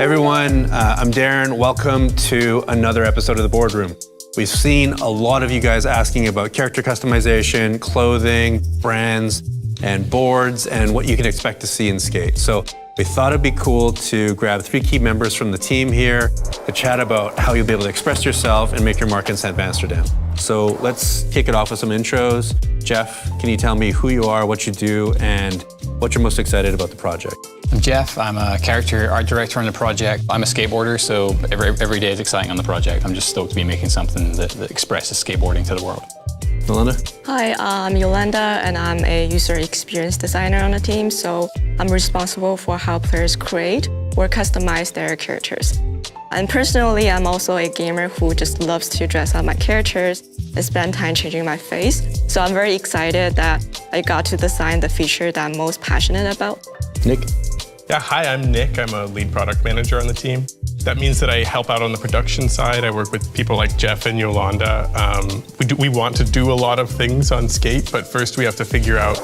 Everyone, I'm Darren. Welcome to another episode of The Boardroom. We've seen a lot of you guys asking about character customization, clothing, brands, and boards, and what you can expect to see in Skate. So we thought it'd be cool to grab 3 key members from the team here to chat about how you'll be able to express yourself and make your mark in St. Amsterdam. So let's kick it off with some intros. Jeff, can you tell me who you are, what you do, and what you're most excited about the project? I'm Jeff. I'm a character art director on the project. I'm a skateboarder, so every day is exciting on the project. I'm just stoked to be making something that expresses skateboarding to the world. Yolanda? Hi, I'm Yolanda, and I'm a user experience designer on the team, so I'm responsible for how players create or customize their characters. And personally, I'm also a gamer who just loves to dress up my characters and spend time changing my face. So I'm very excited that I got to design the feature that I'm most passionate about. Nick? Yeah, hi, I'm Nick. I'm a lead product manager on the team. That means that I help out on the production side. I work with people like Jeff and Yolanda. We want to do a lot of things on Skate, but first we have to figure out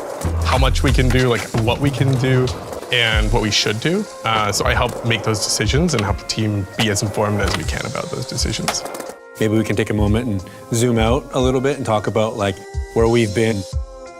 how much we can do, like what we can do, and what we should do. So I help make those decisions and help the team be as informed as we can about those decisions. Maybe we can take a moment and zoom out a little bit and talk about like where we've been,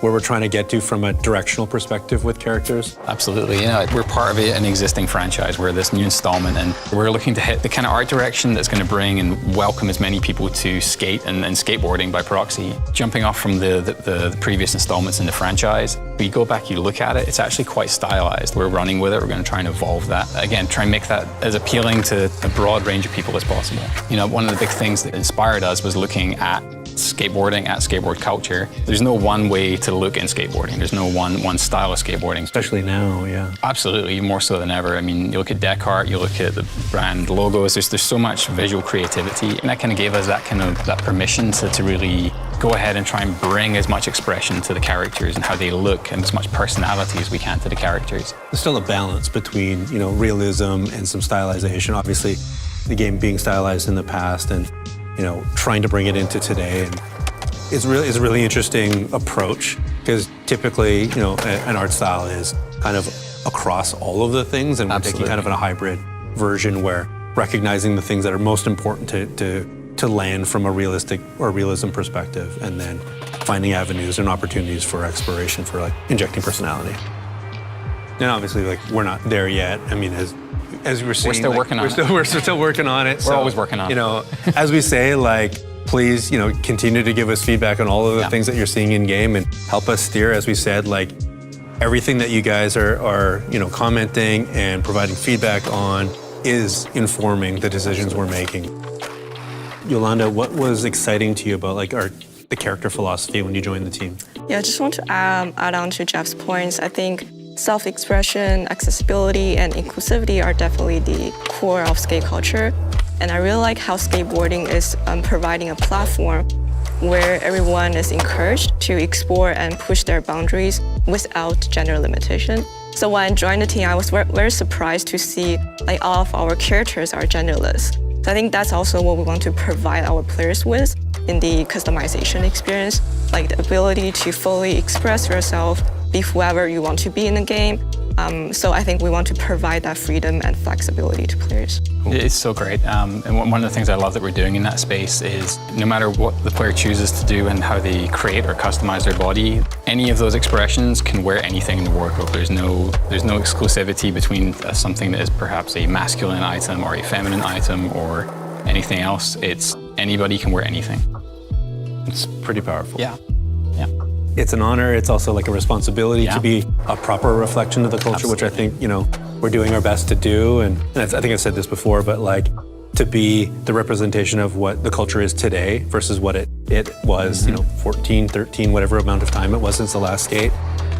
where we're trying to get to from a directional perspective with characters. Absolutely, we're part of an existing franchise. We're this new installment, and we're looking to hit the kind of art direction that's going to bring and welcome as many people to skate and skateboarding by proxy. Jumping off from the previous installments in the franchise, we go back, you look at it, it's actually quite stylized. We're running with it, we're going to try and evolve that. Again, try and make that as appealing to a broad range of people as possible. One of the big things that inspired us was looking at skateboarding, at skateboard culture. There's no one way to look in skateboarding. There's no one style of skateboarding. Especially now, yeah. Absolutely, more so than ever. I mean, you look at deck art, you look at the brand logos, there's so much visual creativity, and that kind of gave us that permission to really go ahead and try and bring as much expression to the characters and how they look and as much personality as we can to the characters. There's still a balance between, realism and some stylization. Obviously, the game being stylized in the past and trying to bring it into today, and it's a really interesting approach because typically, an art style is kind of across all of the things, and we're taking kind of a hybrid version where recognizing the things that are most important to land from a realistic or realism perspective, and then finding avenues and opportunities for exploration for like injecting personality. And obviously, like we're not there yet. I mean, as we were seeing, we're still working on it. We're still working on it. We're always working on it. As we say, please, continue to give us feedback on all of the things that you're seeing in game and help us steer. As we said, everything that you guys are commenting and providing feedback on is informing the decisions we're making. Yolanda, what was exciting to you about the character philosophy when you joined the team? Yeah, I just want to add on to Jeff's points. I think self-expression, accessibility, and inclusivity are definitely the core of skate culture. And I really like how skateboarding is providing a platform where everyone is encouraged to explore and push their boundaries without gender limitation. So when I joined the team, I was very surprised to see all of our characters are genderless. So I think that's also what we want to provide our players with in the customization experience, the ability to fully express yourself, be whoever you want to be in the game. So I think we want to provide that freedom and flexibility to players. It's so great. And one of the things I love that we're doing in that space is no matter what the player chooses to do and how they create or customize their body, any of those expressions can wear anything in the wardrobe. There's no exclusivity between something that is perhaps a masculine item or a feminine item or anything else. It's anybody can wear anything. It's pretty powerful. Yeah. It's an honor. It's also a responsibility to be a proper reflection of the culture, which I think, we're doing our best to do. And I think I've said this before, but to be the representation of what the culture is today versus what it was, 14, 13, whatever amount of time it was since the last skate.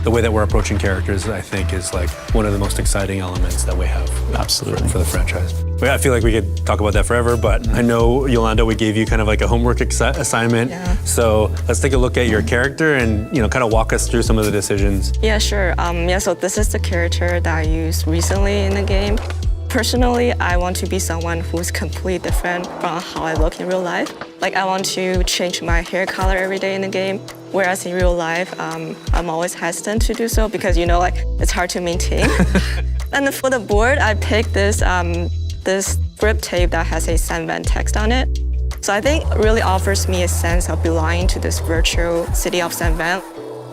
The way that we're approaching characters, I think, is one of the most exciting elements that we have for the franchise. But I feel like we could talk about that forever, but I know, Yolanda, we gave you kind of a homework assignment. Yeah. So let's take a look at your character and kind of walk us through some of the decisions. Yeah, sure. So this is the character that I used recently in the game. Personally, I want to be someone who's completely different from how I look in real life. I want to change my hair color every day in the game, whereas in real life, I'm always hesitant to do so because, it's hard to maintain. And for the board, I picked this this grip tape that has a Sanvan text on it. So I think it really offers me a sense of belonging to this virtual city of Sanvan.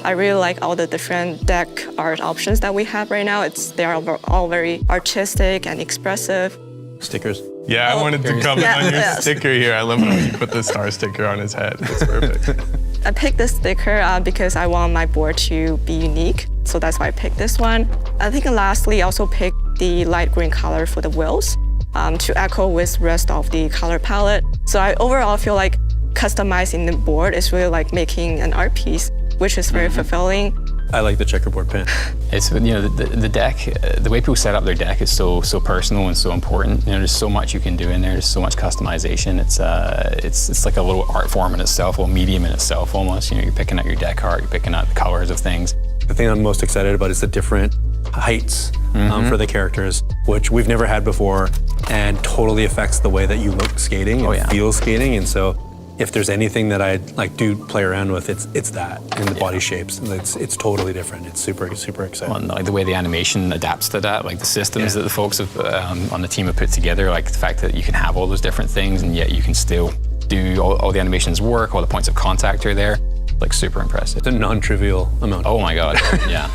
I really like all the different deck art options that we have right now. They are all very artistic and expressive. Stickers. Yeah, I wanted to comment on your sticker here. I love how you put the star sticker on his head. It's perfect. I picked this sticker because I want my board to be unique. So that's why I picked this one. I think lastly, I also picked the light green color for the wheels to echo with the rest of the color palette. So I overall feel like customizing the board is really like making an art piece, which is very fulfilling. I like the checkerboard pen. It's, you know, the deck, the way people set up their deck is so personal and so important. You know, there's so much you can do in there. There's so much customization. It's like a little art form in itself, or medium in itself almost. You know, you're picking out your deck art, you're picking out the colors of things. The thing I'm most excited about is the different heights for the characters, which we've never had before, and totally affects the way that you look skating and feel skating. And so, if there's anything that I do play around with, it's that and the body shapes. It's totally different. It's super exciting. Well, like the way the animation adapts to that, like the systems that the folks have, on the team have put together, like the fact that you can have all those different things and yet you can still do all the animations work, all the points of contact are there, like super impressive. It's a non-trivial amount. Oh my God, yeah.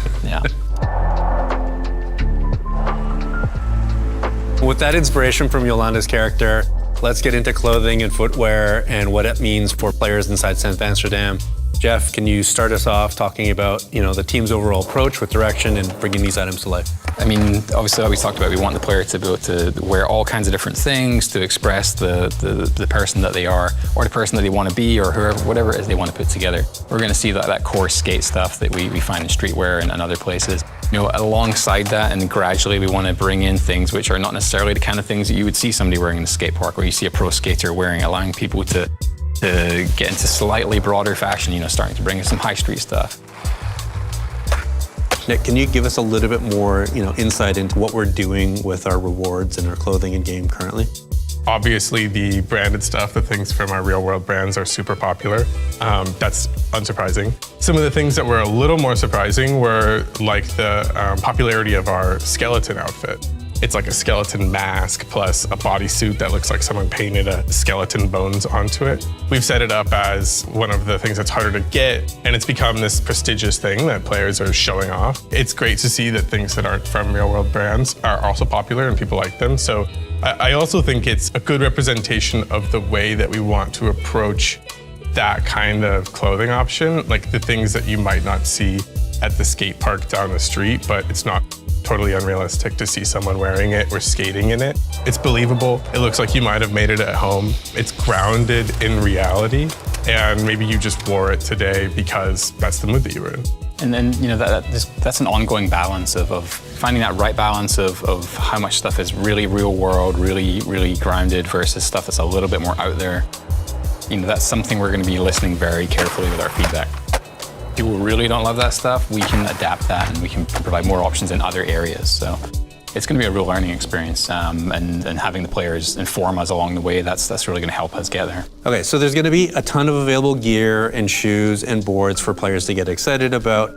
With that inspiration from Yolanda's character, let's get into clothing and footwear and what it means for players inside Sands Amsterdam. Jeff, can you start us off talking about, you know, the team's overall approach with direction and bringing these items to life? I mean, obviously, like we talked about, we want the player to be able to wear all kinds of different things to express the person that they are, or the person that they want to be, or whoever, whatever it is they want to put together. We're going to see that core skate stuff that we find in streetwear and other places. You know, alongside that, and gradually we want to bring in things which are not necessarily the kind of things that you would see somebody wearing in a skate park, or you see a pro skater wearing, allowing people to get into slightly broader fashion, you know, starting to bring in some high street stuff. Nick, can you give us a little bit more, you know, insight into what we're doing with our rewards and our clothing and game currently? Obviously, the branded stuff, the things from our real world brands are super popular. That's unsurprising. Some of the things that were a little more surprising were like the popularity of our skeleton outfit. It's like a skeleton mask plus a bodysuit that looks like someone painted a skeleton bones onto it. We've set it up as one of the things that's harder to get, and it's become this prestigious thing that players are showing off. It's great to see that things that aren't from real world brands are also popular and people like them. So I also think it's a good representation of the way that we want to approach that kind of clothing option, like the things that you might not see at the skate park down the street, but it's not totally unrealistic to see someone wearing it or skating in it. It's believable. It looks like you might have made it at home. It's grounded in reality, and maybe you just wore it today because that's the mood that you were in. And then, you know, that's an ongoing balance of finding that right balance of how much stuff is really real world, really grounded versus stuff that's a little bit more out there. You know, that's something we're going to be listening very carefully with our feedback. People who really don't love that stuff, we can adapt that and we can provide more options in other areas. So it's going to be a real learning experience, and having the players inform us along the way, that's really going to help us get there. Okay, so there's going to be a ton of available gear and shoes and boards for players to get excited about.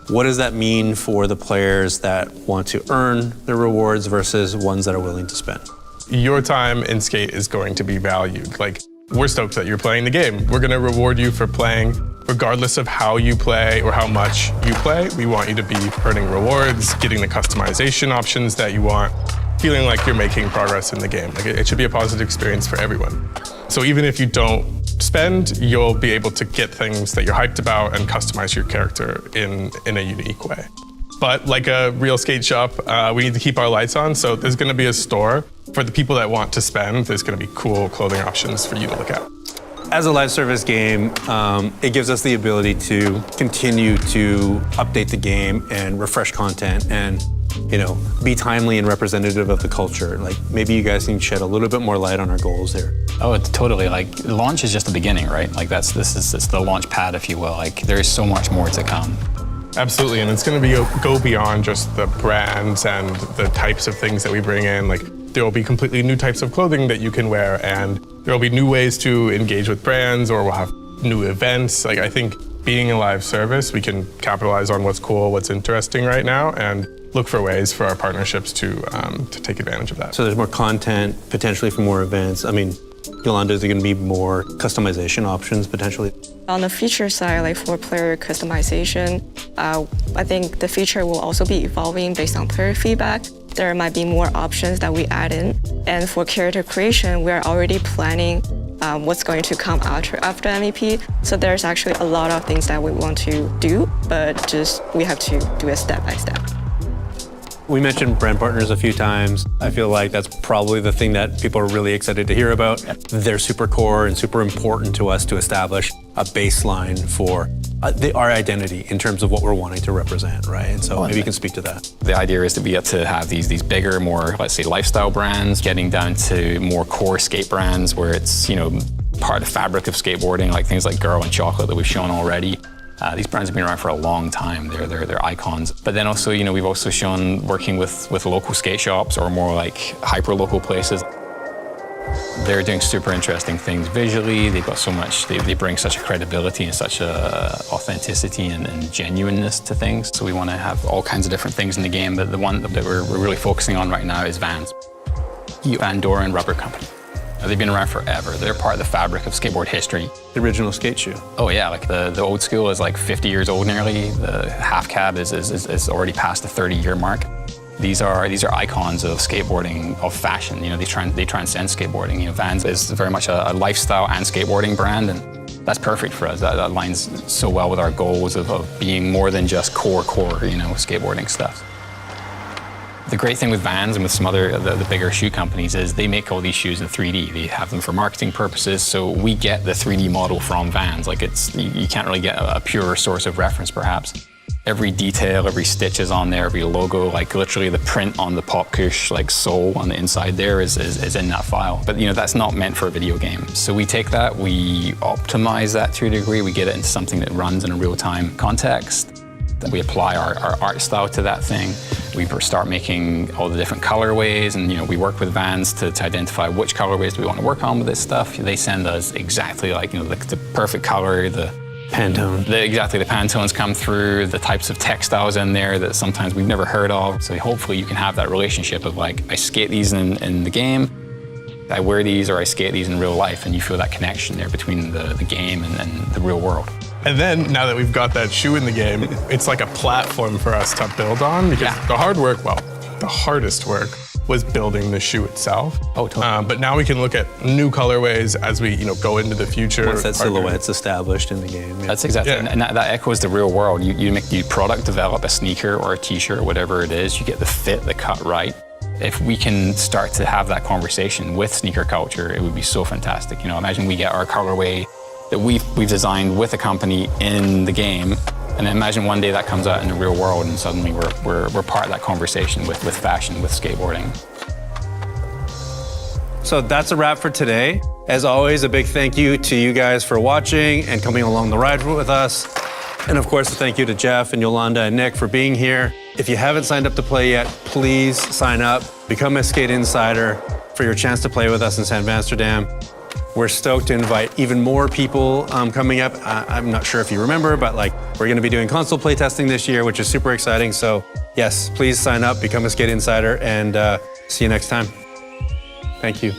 What does that mean for the players that want to earn the rewards versus ones that are willing to spend? Your time in skate is going to be valued. Like, we're stoked that you're playing the game. We're going to reward you for playing. Regardless of how you play or how much you play, we want you to be earning rewards, getting the customization options that you want, feeling like you're making progress in the game. Like, it should be a positive experience for everyone. So even if you don't spend, you'll be able to get things that you're hyped about and customize your character in a unique way. But like a real skate shop, we need to keep our lights on, so there's going to be a store for the people that want to spend. There's going to be cool clothing options for you to look at. As a live service game, it gives us the ability to continue to update the game and refresh content and, you know, be timely and representative of the culture. Like, maybe you guys can shed a little bit more light on our goals there. Oh, it's totally. Like, launch is just the beginning, right? Like, it's the launch pad, if you will. Like, there is so much more to come. Absolutely, and it's going to go beyond just the brands and the types of things that we bring in. Like, there will be completely new types of clothing that you can wear, and there will be new ways to engage with brands, or we'll have new events. Like, I think being a live service, we can capitalize on what's cool, what's interesting right now, and look for ways for our partnerships to take advantage of that. So there's more content, potentially for more events. I mean, Yolanda, is there going to be more customization options potentially? On the feature side, like for player customization, I think the feature will also be evolving based on player feedback. There might be more options that we add in. And for character creation, we're already planning what's going to come after MVP. So there's actually a lot of things that we want to do, but just we have to do it step by step. We mentioned brand partners a few times. I feel like that's probably the thing that people are really excited to hear about. They're super core and super important to us to establish a baseline for our identity in terms of what we're wanting to represent, right? And so maybe you can speak to that. The idea is to be able to have these bigger, more, let's say, lifestyle brands, getting down to more core skate brands where it's, part of the fabric of skateboarding, like things like Girl and Chocolate that we've shown already. These brands have been around for a long time. They're icons. But then also, we've also shown working with local skate shops or more like hyper-local places. They're doing super interesting things visually. They've got so much, they bring such a credibility and such a authenticity and genuineness to things. So we want to have all kinds of different things in the game, but the one that we're really focusing on right now is Vans. Van Doren Rubber Company. They've been around forever. They're part of the fabric of skateboard history. The original skate shoe. Oh yeah, like the old school is like 50 years old nearly. The half cab is already past the 30-year mark. These are icons of skateboarding, of fashion. They transcend skateboarding. Vans is very much a lifestyle and skateboarding brand, and that's perfect for us. That aligns so well with our goals of being more than just core, skateboarding stuff. The great thing with Vans and with some other the bigger shoe companies is they make all these shoes in 3D. They have them for marketing purposes, so we get the 3D model from Vans. Like you can't really get a pure source of reference, perhaps. Every detail, every stitch is on there, every logo, like literally the print on the Pop Kush sole on the inside there is in that file. But that's not meant for a video game. So we take that, we optimize that to a degree, we get it into something that runs in a real-time context. We apply our art style to that thing. We start making all the different colorways, and we work with Vans to identify which colorways do we want to work on with this stuff. They send us exactly the perfect color, the Pantone. Exactly, the Pantones come through, the types of textiles in there that sometimes we've never heard of. So hopefully you can have that relationship of I skate these in the game, I wear these or I skate these in real life, and you feel that connection there between the game and the real world. And then, now that we've got that shoe in the game, it's like a platform for us to build on, because the hardest work was building the shoe itself. Oh, totally. But now we can look at new colorways as we go into the future. Once that silhouette's established in the game. Yeah. That's exactly, and that echoes the real world. You product develop a sneaker or a t-shirt or whatever it is, you get the fit, the cut right. If we can start to have that conversation with sneaker culture, it would be so fantastic. Imagine we get our colorway that we've designed with a company in the game, and then imagine one day that comes out in the real world, and suddenly we're part of that conversation with fashion, with skateboarding. So that's a wrap for today. As always, a big thank you to you guys for watching and coming along the ride with us. And of course, a thank you to Jeff and Yolanda and Nick for being here. If you haven't signed up to play yet, please sign up, become a Skate Insider for your chance to play with us in San Amsterdam. We're stoked to invite even more people coming up. I'm not sure if you remember, but we're gonna be doing console playtesting this year, which is super exciting. So yes, please sign up, become a Skate Insider, and see you next time. Thank you.